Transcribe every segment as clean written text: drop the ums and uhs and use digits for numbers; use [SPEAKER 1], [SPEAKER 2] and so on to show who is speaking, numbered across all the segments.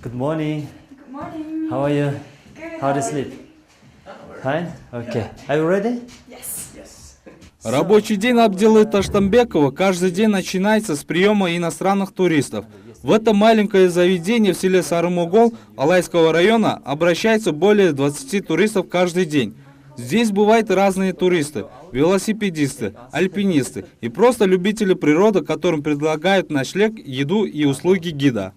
[SPEAKER 1] Good morning.
[SPEAKER 2] Good morning.
[SPEAKER 1] How are you?
[SPEAKER 2] Good.
[SPEAKER 1] How do you sleep? Fine? Okay. Are you ready?
[SPEAKER 2] Yes.
[SPEAKER 3] Рабочий день Абдилы Таштамбекова каждый день начинается с приема иностранных туристов. В это маленькое заведение в селе Сарымогол Алайского района обращается более 20 туристов каждый день. Здесь бывают разные туристы, велосипедисты, альпинисты и просто любители природы, которым предлагают ночлег, еду и услуги гида.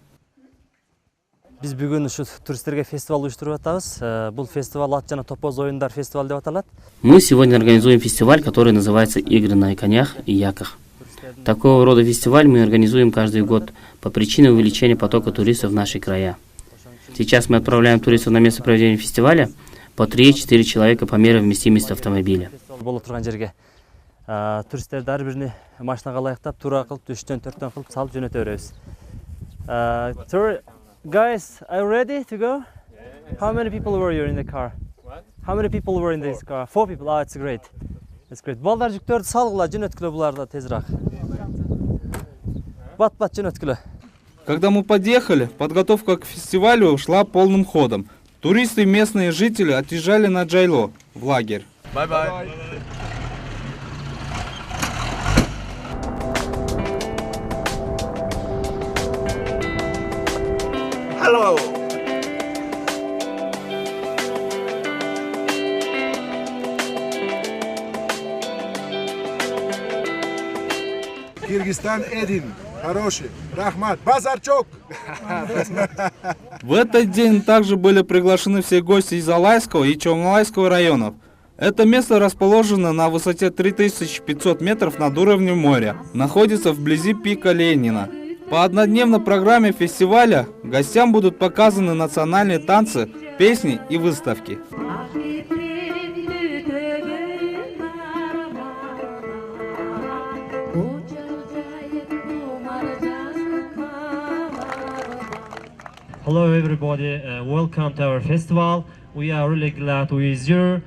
[SPEAKER 1] Biz bugün şu turistlerге фестиваль уюштуруп атабыз. Бул фестиваль ат жана топоз оюндар фестиваль деп аталат.
[SPEAKER 4] Мы сегодня организуем фестиваль, который называется «Игры на конях и яках». Такого рода фестиваль мы организуем каждый год по причине увеличения потока туристов в наши края. Сейчас мы отправляем туристов на место проведения фестиваля по 3-4 человека по мере вместимости автомобиля.
[SPEAKER 1] Боло турган жерге туристтерди ар бирини машинага ылайыктап туура кылып 3-4 кылып салып жөнөтө беребиз. Guys, are you ready to go? Yeah. How many people were you in the car?
[SPEAKER 5] What?
[SPEAKER 1] How many people were in this car? 4 people. Oh, it's great. It's great. Балдар жүктөрдү салгыла, жөнөткүлө буларда тезирак. Бат жөнөткүлө.
[SPEAKER 3] Когда мы подъехали, подготовка к фестивалю шла полным ходом. Туристы и местные жители отъезжали на Джайло, в лагерь.
[SPEAKER 5] Bye-bye. Hello.
[SPEAKER 6] Кыргызстан один. Хороший. Рахмат. Базарчок.
[SPEAKER 3] В этот день также были приглашены все гости из Алайского и Чоңалайского районов. Это место расположено на высоте 3500 метров над уровнем моря. Находится вблизи пика Ленина. По однодневной программе фестиваля гостям будут показаны национальные танцы, песни и выставки.
[SPEAKER 7] Hello everybody, welcome to our festival. We are really glad with you.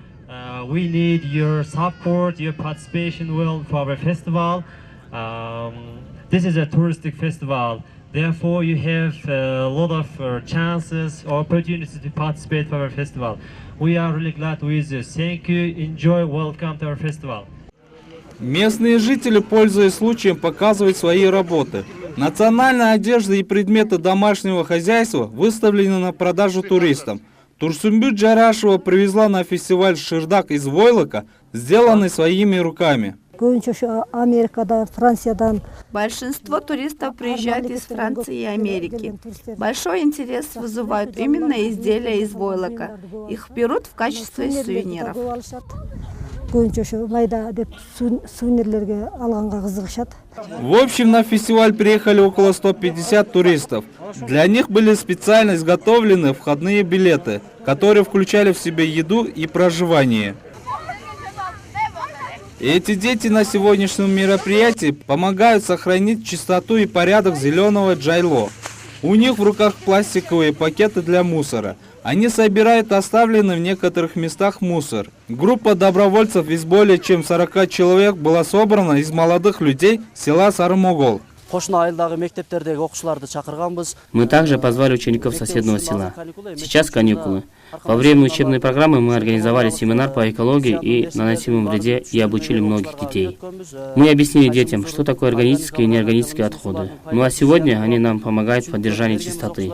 [SPEAKER 7] We need your support, your participation for our festival. This is a touristic festival, therefore you have a lot of chances or opportunities to participate for our festival. We are really glad with you. Thank you, enjoy, welcome to our festival.
[SPEAKER 3] Местные жители, пользуясь случаем, показывают свои работы. Национальная одежда и предметы домашнего хозяйства выставлены на продажу туристам. Турсунбю Джарашева привезла на фестиваль шырдак из войлока, сделанный своими руками.
[SPEAKER 2] Большинство туристов приезжают из Франции и Америки. Большой интерес вызывают именно изделия из войлока. Их берут в качестве сувениров.
[SPEAKER 3] В общем, на фестиваль приехали около 150 туристов. Для них были специально изготовлены входные билеты, которые включали в себя еду и проживание. Эти дети на сегодняшнем мероприятии помогают сохранить чистоту и порядок зеленого Джайло. У них в руках пластиковые пакеты для мусора. Они собирают оставленный в некоторых местах мусор. Группа добровольцев из более чем 40 человек была собрана из молодых людей села Сарымогол.
[SPEAKER 4] Мы также позвали учеников соседнего села. Сейчас каникулы. Во время учебной программы мы организовали семинар по экологии и наносимом вреде и обучили многих детей. Мы объяснили детям, что такое органические и неорганические отходы. Ну а сегодня они нам помогают в поддержании чистоты.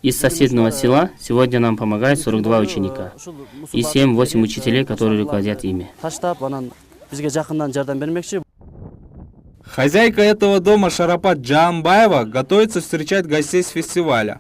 [SPEAKER 4] Из соседнего села сегодня нам помогают 42 ученика и 7-8 учителей, которые руководят ими.
[SPEAKER 3] Хозяйка этого дома Шарапат Джамбаева готовится встречать гостей с фестиваля.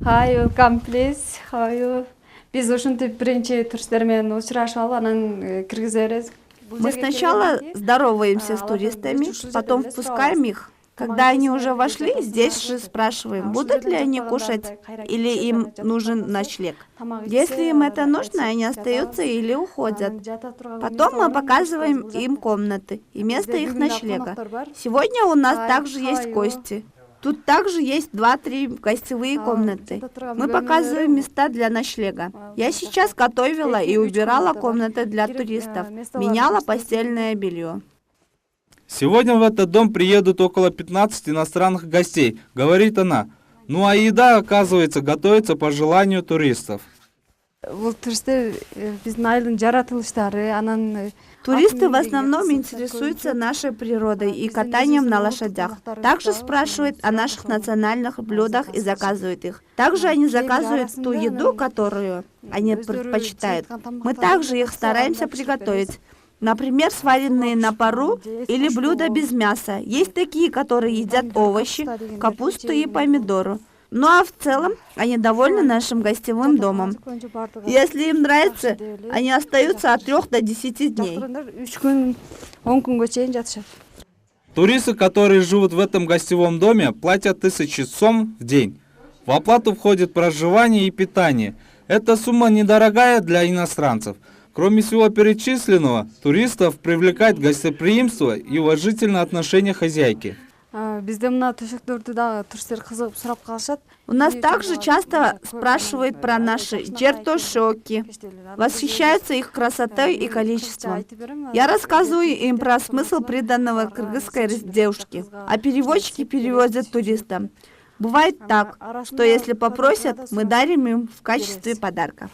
[SPEAKER 8] Hi, welcome, please. How are you? Biz ушинтип биринчи туристтермен учурашып анан киргизебиз.
[SPEAKER 2] Мы сначала здороваемся с туристами, потом впускаем их. Когда они уже вошли, здесь же спрашиваем, будут ли они кушать или им нужен ночлег. Если им это нужно, они остаются или уходят. Потом мы показываем им комнаты и место их ночлега. Сегодня у нас также есть гости. Тут также есть 2-3 гостевые комнаты. Мы показываем места для ночлега. Я сейчас готовила и убирала комнаты для туристов, меняла постельное белье.
[SPEAKER 3] Сегодня в этот дом приедут около 15 иностранных гостей, говорит она. Ну а еда, оказывается, готовится по желанию туристов.
[SPEAKER 2] Туристы в основном интересуются нашей природой и катанием на лошадях. Также спрашивают о наших национальных блюдах и заказывают их. Также они заказывают ту еду, которую они предпочитают. Мы также их стараемся приготовить. Например, сваренные на пару или блюда без мяса. Есть такие, которые едят овощи, капусту и помидоры. Ну а в целом они довольны нашим гостевым домом. Если им нравится, они остаются от 3 до 10 дней.
[SPEAKER 3] Туристы, которые живут в этом гостевом доме, платят 1000 сом в день. В оплату входит проживание и питание. Эта сумма недорогая для иностранцев. Кроме всего перечисленного, туристов привлекает гостеприимство и уважительное отношение хозяйки.
[SPEAKER 2] У нас также часто спрашивают про наши жертошоки, восхищаются их красотой и количеством. Я рассказываю им про смысл приданного кыргызской девушки, а переводчики переводят туристам. Бывает так, что если попросят, мы дарим им в качестве подарка.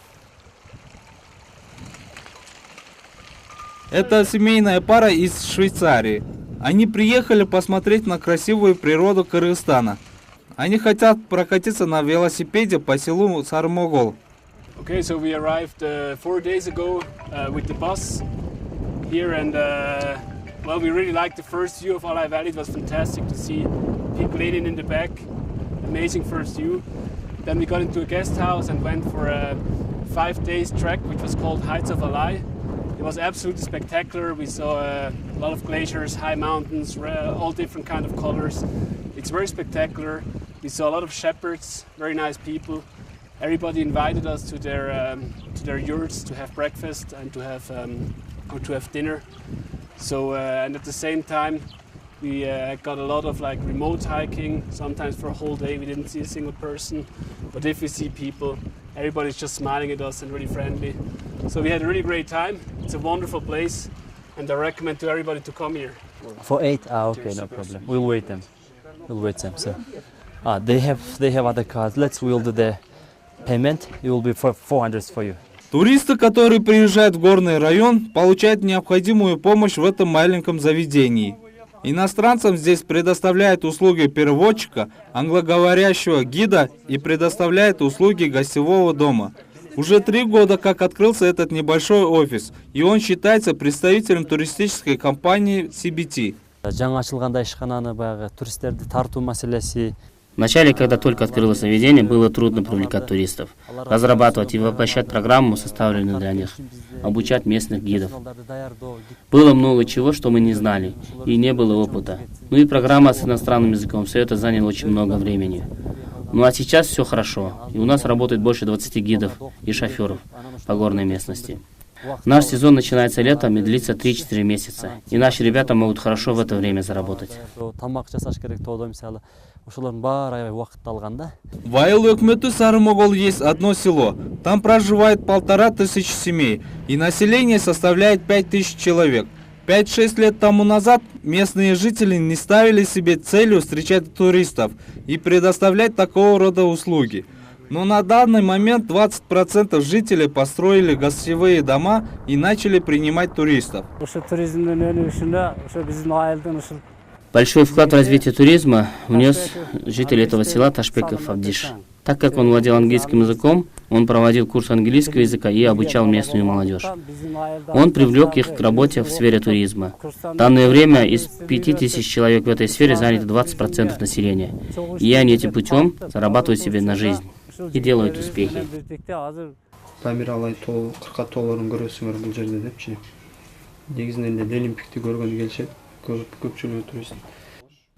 [SPEAKER 3] Это семейная пара из Швейцарии. Они приехали посмотреть на красивую природу Кыргызстана. Они хотят прокатиться на велосипеде по селу Сарымогол.
[SPEAKER 5] Okay, so we arrived 4 days ago with the bus here, and well, we really liked the first view of Alai Valley. It was fantastic to see people leaning in the back. Amazing first view. Then we got into a guest house and went for a 5 days trek, which was called Heights of Alai. It was absolutely spectacular. We saw a lot of glaciers, high mountains, all different kind of colors. It's very spectacular. We saw a lot of shepherds, very nice people. Everybody invited us to their yurts to have breakfast and to have dinner. So and at the same time, we got a lot of like remote hiking. Sometimes for a whole day we didn't see a single person, but if we see people, everybody's just smiling at us and really friendly. So we had a really great time. It's a wonderful place, and I recommend to everybody to come here.
[SPEAKER 1] For 8? Okay, no problem. We'll wait them. So, they have other cards. We'll do the payment. It will be for 400 for you.
[SPEAKER 3] Туристы, которые приезжают в горный район, получают необходимую помощь в этом маленьком заведении. Иностранцам здесь предоставляют услуги переводчика, англоговорящего гида и предоставляют услуги гостевого дома. Уже 3 года как открылся этот небольшой офис, и он считается представителем туристической компании CBT.
[SPEAKER 1] Жаңа ашылганда ишкананы баягы туристтерди тартуу маселеси.
[SPEAKER 4] Вначале, когда только открылось заведение, было трудно привлекать туристов, разрабатывать и воплощать программу, составленную для них, обучать местных гидов. Было много чего, что мы не знали, и не было опыта. Ну и программа с иностранным языком, все это заняло очень много времени. Ну а сейчас все хорошо, и у нас работает больше 20 гидов и шоферов по горной местности. Наш сезон начинается летом и длится 3-4 месяца, и наши ребята могут хорошо в это время заработать.
[SPEAKER 3] В Айыл өкмөтү Сарымогол есть одно село. Там проживает 1500 семей, и население составляет 5000 человек. 5-6 лет тому назад местные жители не ставили себе целью встречать туристов и предоставлять такого рода услуги. Но на данный момент 20% жителей построили гостевые дома и начали принимать туристов.
[SPEAKER 4] Большой вклад в развитие туризма внес житель этого села Ташбеков Абдиш. Так как он владел английским языком, он проводил курс английского языка и обучал местную молодежь. Он привлек их к работе в сфере туризма. В данное время из 5000 человек в этой сфере заняты 20% населения. И они этим путем зарабатывают себе на жизнь и делают успехи.
[SPEAKER 9] Дамир Алай 40 толларын көрөсүңөр бул жерде депчи. Негизинен эле Олимпикти көргөнү келишет. Көпчүлүгү турист.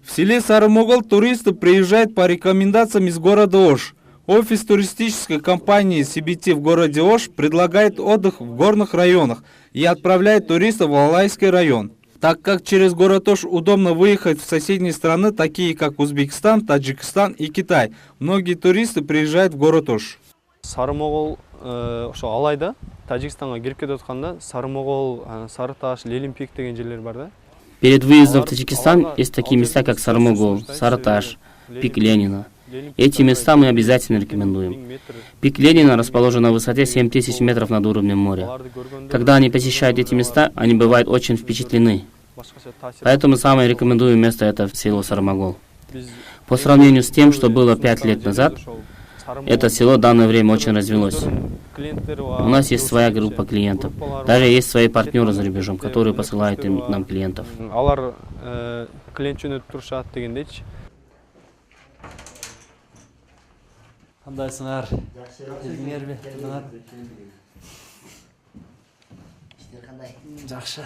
[SPEAKER 3] В селе Сарымогол туристы приезжают по рекомендациям из города Ош. Офис туристической компании CBT в городе Ош предлагает отдых в горных районах и отправляет туристов в Алайский район. Так как через город Ош удобно выехать в соседние страны, такие как Узбекистан, Таджикистан и Китай, многие туристы приезжают в город Ош.
[SPEAKER 10] Сарымогол ошо Алайда, Таджикистанга кирип кетип атканда Сарымогол, Сарыташ, Лелимпик деген жерлер бар да.
[SPEAKER 4] Перед выездом в Таджикистан есть такие места, как Сарымогол, Сарыташ, Пик Ленина. Эти места мы обязательно рекомендуем. Пик Ленина расположен на высоте 7000 метров над уровнем моря. Когда они посещают эти места, они бывают очень впечатлены. Поэтому самое рекомендуемое место — это село Сармагол. По сравнению с тем, что было 5 лет назад, это село в данное время очень развелось. У нас есть своя группа клиентов. Даже есть свои партнеры за рубежом, которые посылают нам клиентов.
[SPEAKER 1] Қандайсыңар? Келдіңер бе? Жақсы.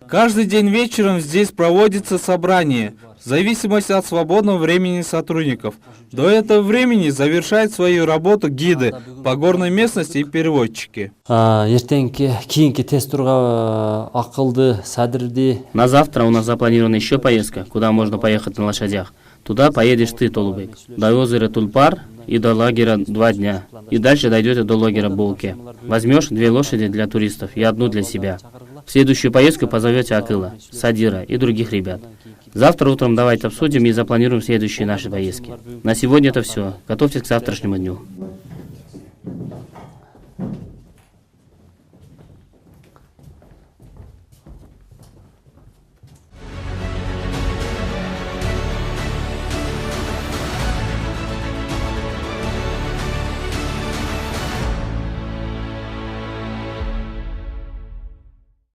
[SPEAKER 3] Каждый день вечером здесь проводится собрание, в зависимости от свободного времени сотрудников. До этого времени завершают свою работу гиды по горной местности и переводчики.
[SPEAKER 1] Кейінгі тест турға ақылды, сәдірді.
[SPEAKER 4] На завтра у нас запланирована еще поездка, куда можно поехать на лошадях. Туда поедешь ты, Толубек, до озера Тульпар и до лагеря 2 дня. И дальше дойдете до лагеря Боуке. Возьмешь 2 лошади для туристов и 1 для себя. В следующую поездку позовете Акыла, Садира и других ребят. Завтра утром давайте обсудим и запланируем следующие наши поездки. На сегодня это все. Готовьтесь к завтрашнему дню.